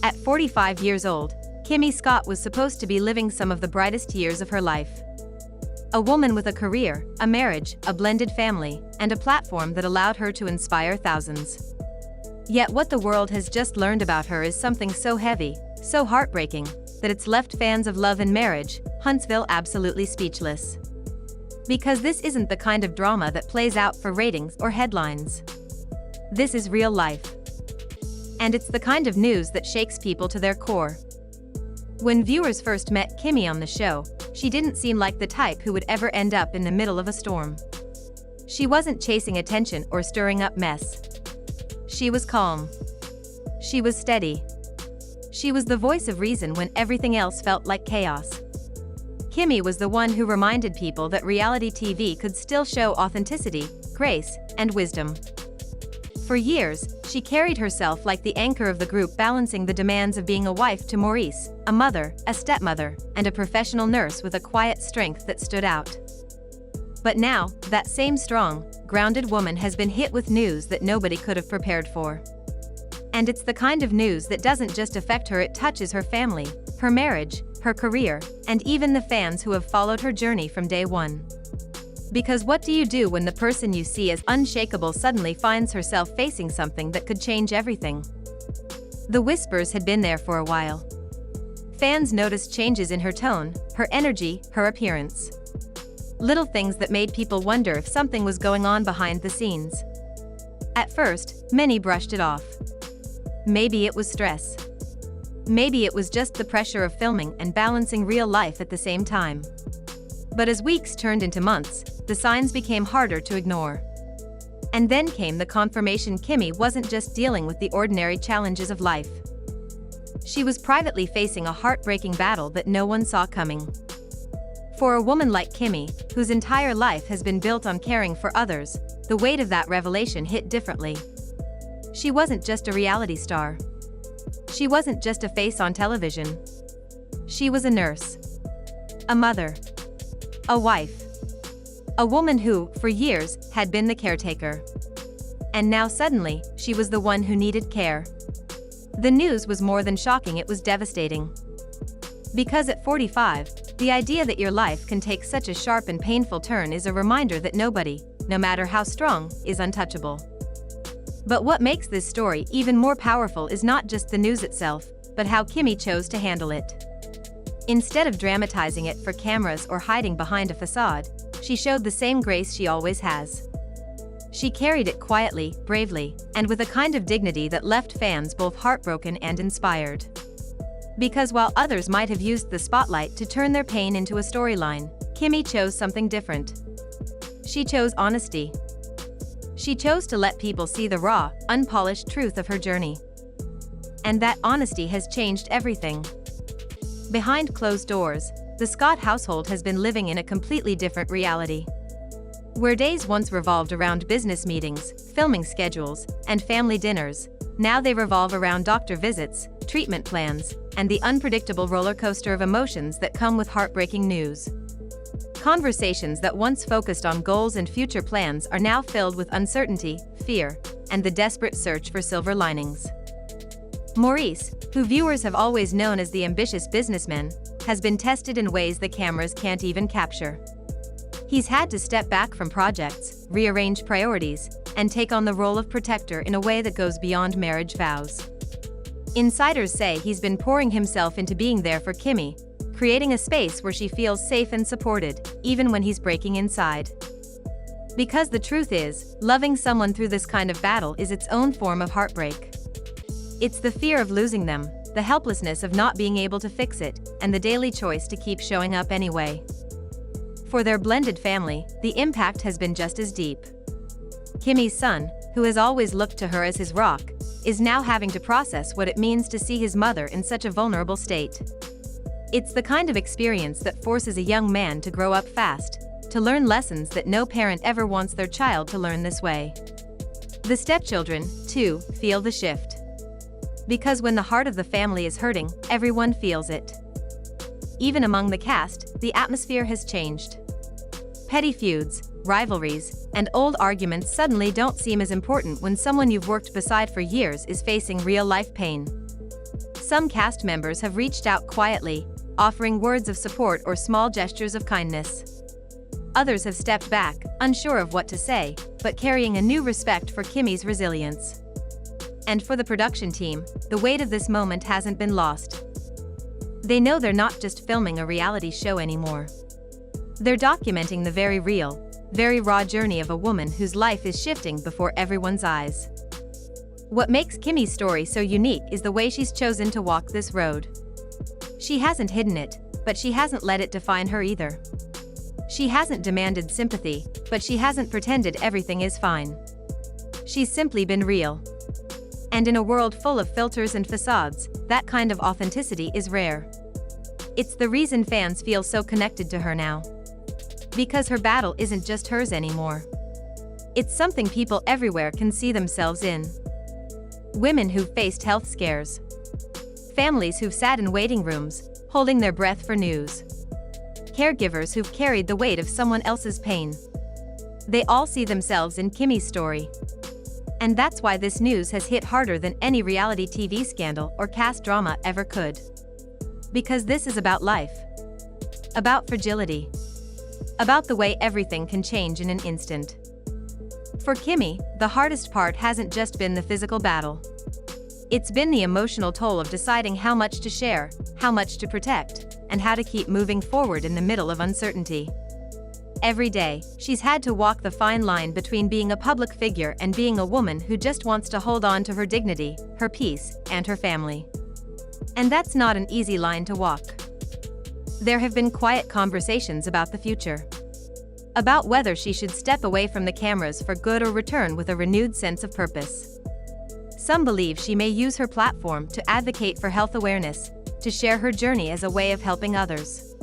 At 45 years old, Kimmi Scott was supposed to be living some of the brightest years of her life. A woman with a career, a marriage, a blended family, and a platform that allowed her to inspire thousands. Yet what the world has just learned about her is something so heavy, so heartbreaking, that it's left fans of Love and Marriage Huntsville absolutely speechless. Because this isn't the kind of drama that plays out for ratings or headlines. This is real life. And it's the kind of news that shakes people to their core. When viewers first met Kimmi on the show, she didn't seem like the type who would ever end up in the middle of a storm. She wasn't chasing attention or stirring up mess. She was calm. She was steady. She was the voice of reason when everything else felt like chaos. Kimmi was the one who reminded people that reality TV could still show authenticity, grace, and wisdom. For years, she carried herself like the anchor of the group, balancing the demands of being a wife to Maurice, a mother, a stepmother, and a professional nurse with a quiet strength that stood out. But now, that same strong, grounded woman has been hit with news that nobody could have prepared for. And it's the kind of news that doesn't just affect her, it touches her family, her marriage, her career, and even the fans who have followed her journey from day one. Because what do you do when the person you see as unshakable suddenly finds herself facing something that could change everything? The whispers had been there for a while. Fans noticed changes in her tone, her energy, her appearance. Little things that made people wonder if something was going on behind the scenes. At first, many brushed it off. Maybe it was stress. Maybe it was just the pressure of filming and balancing real life at the same time. But as weeks turned into months, the signs became harder to ignore. And then came the confirmation Kimmi wasn't just dealing with the ordinary challenges of life. She was privately facing a heartbreaking battle that no one saw coming. For a woman like Kimmi, whose entire life has been built on caring for others, the weight of that revelation hit differently. She wasn't just a reality star. She wasn't just a face on television. She was a nurse. A mother. A wife. A woman who, for years, had been the caretaker. And now suddenly, she was the one who needed care. The news was more than shocking, it was devastating. Because at 45, the idea that your life can take such a sharp and painful turn is a reminder that nobody, no matter how strong, is untouchable. But what makes this story even more powerful is not just the news itself, but how Kimmi chose to handle it. Instead of dramatizing it for cameras or hiding behind a facade, she showed the same grace she always has. She carried it quietly, bravely, and with a kind of dignity that left fans both heartbroken and inspired. Because while others might have used the spotlight to turn their pain into a storyline, Kimmi chose something different. She chose honesty. She chose to let people see the raw, unpolished truth of her journey. And that honesty has changed everything. Behind closed doors, the Scott household has been living in a completely different reality. Where days once revolved around business meetings, filming schedules, and family dinners, now they revolve around doctor visits, treatment plans, and the unpredictable roller coaster of emotions that come with heartbreaking news. Conversations that once focused on goals and future plans are now filled with uncertainty, fear, and the desperate search for silver linings. Maurice, who viewers have always known as the ambitious businessman, has been tested in ways the cameras can't even capture. He's had to step back from projects, rearrange priorities, and take on the role of protector in a way that goes beyond marriage vows. Insiders say he's been pouring himself into being there for Kimmi, creating a space where she feels safe and supported, even when he's breaking inside. Because the truth is, loving someone through this kind of battle is its own form of heartbreak. It's the fear of losing them, the helplessness of not being able to fix it, and the daily choice to keep showing up anyway. For their blended family, the impact has been just as deep. Kimmi's son, who has always looked to her as his rock, is now having to process what it means to see his mother in such a vulnerable state. It's the kind of experience that forces a young man to grow up fast, to learn lessons that no parent ever wants their child to learn this way. The stepchildren, too, feel the shift. Because when the heart of the family is hurting, everyone feels it. Even among the cast, the atmosphere has changed. Petty feuds, rivalries, and old arguments suddenly don't seem as important when someone you've worked beside for years is facing real-life pain. Some cast members have reached out quietly, offering words of support or small gestures of kindness. Others have stepped back, unsure of what to say, but carrying a new respect for Kimmi's resilience. And for the production team, the weight of this moment hasn't been lost. They know they're not just filming a reality show anymore. They're documenting the very real, very raw journey of a woman whose life is shifting before everyone's eyes. What makes Kimmi's story so unique is the way she's chosen to walk this road. She hasn't hidden it, but she hasn't let it define her either. She hasn't demanded sympathy, but she hasn't pretended everything is fine. She's simply been real. And in a world full of filters and facades, that kind of authenticity is rare. It's the reason fans feel so connected to her now. Because her battle isn't just hers anymore. It's something people everywhere can see themselves in. Women who've faced health scares. Families who've sat in waiting rooms, holding their breath for news. Caregivers who've carried the weight of someone else's pain. They all see themselves in Kimmi's story. And that's why this news has hit harder than any reality TV scandal or cast drama ever could. Because this is about life. About fragility. About the way everything can change in an instant. For Kimmi, the hardest part hasn't just been the physical battle. It's been the emotional toll of deciding how much to share, how much to protect, and how to keep moving forward in the middle of uncertainty. Every day, she's had to walk the fine line between being a public figure and being a woman who just wants to hold on to her dignity, her peace, and her family. And that's not an easy line to walk. There have been quiet conversations about the future. About whether she should step away from the cameras for good or return with a renewed sense of purpose. Some believe she may use her platform to advocate for health awareness, to share her journey as a way of helping others.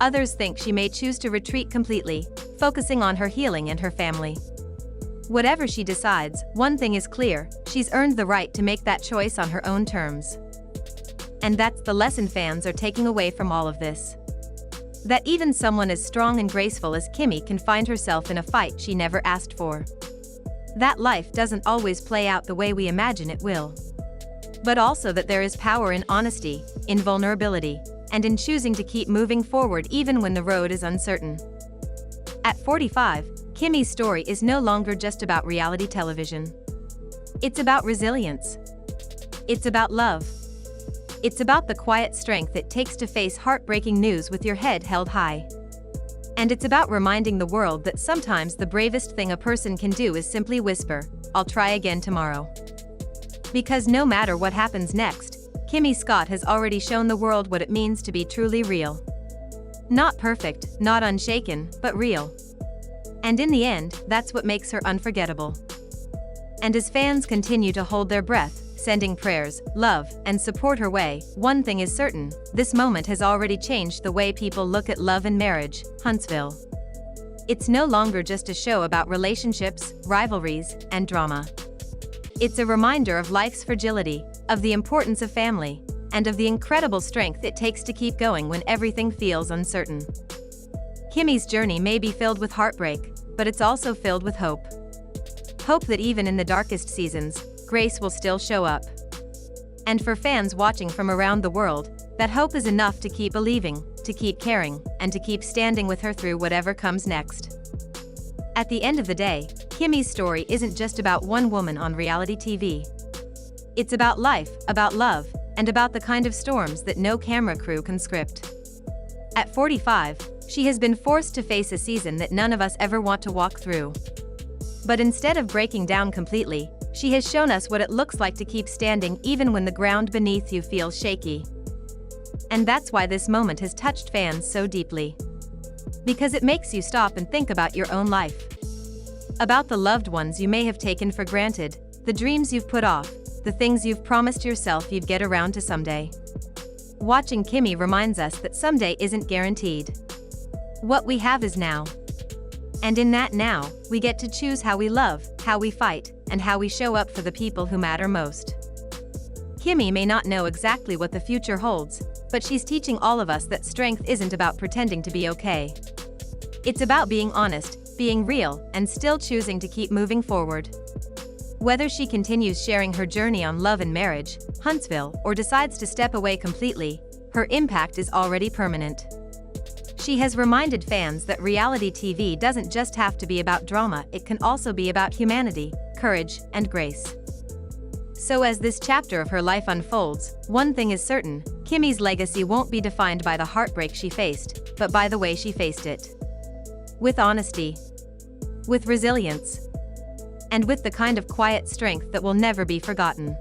Others think she may choose to retreat completely, focusing on her healing and her family. Whatever she decides, one thing is clear: she's earned the right to make that choice on her own terms. And that's the lesson fans are taking away from all of this. That even someone as strong and graceful as Kimmi can find herself in a fight she never asked for. That life doesn't always play out the way we imagine it will. But also that there is power in honesty, in vulnerability, and in choosing to keep moving forward even when the road is uncertain. At 45, Kimmi's story is no longer just about reality television. It's about resilience. It's about love. It's about the quiet strength it takes to face heartbreaking news with your head held high. And it's about reminding the world that sometimes the bravest thing a person can do is simply whisper, "I'll try again tomorrow." Because no matter what happens next, Kimmi Scott has already shown the world what it means to be truly real. Not perfect, not unshaken, but real. And in the end, that's what makes her unforgettable. And as fans continue to hold their breath, sending prayers, love, and support her way, one thing is certain: this moment has already changed the way people look at Love and Marriage Huntsville. It's no longer just a show about relationships, rivalries, and drama. It's a reminder of life's fragility, of the importance of family, and of the incredible strength it takes to keep going when everything feels uncertain. Kimmi's journey may be filled with heartbreak, but it's also filled with hope. Hope that even in the darkest seasons, grace will still show up. And for fans watching from around the world, that hope is enough to keep believing, to keep caring, and to keep standing with her through whatever comes next. At the end of the day, Kimmi's story isn't just about one woman on reality TV. It's about life, about love, and about the kind of storms that no camera crew can script. At 45, she has been forced to face a season that none of us ever want to walk through. But instead of breaking down completely, she has shown us what it looks like to keep standing even when the ground beneath you feels shaky. And that's why this moment has touched fans so deeply. Because it makes you stop and think about your own life. About the loved ones you may have taken for granted, the dreams you've put off, the things you've promised yourself you'd get around to someday. Watching Kimmi reminds us that someday isn't guaranteed. What we have is now. And in that now, we get to choose how we love, how we fight, and how we show up for the people who matter most. Kimmi may not know exactly what the future holds, but she's teaching all of us that strength isn't about pretending to be okay. It's about being honest, being real, and still choosing to keep moving forward. Whether she continues sharing her journey on Love and Marriage Huntsville or decides to step away completely, her impact is already permanent. She has reminded fans that reality TV doesn't just have to be about drama, it can also be about humanity, courage, and grace. So as this chapter of her life unfolds, one thing is certain: Kimmi's legacy won't be defined by the heartbreak she faced, but by the way she faced it. With honesty, with resilience, and with the kind of quiet strength that will never be forgotten.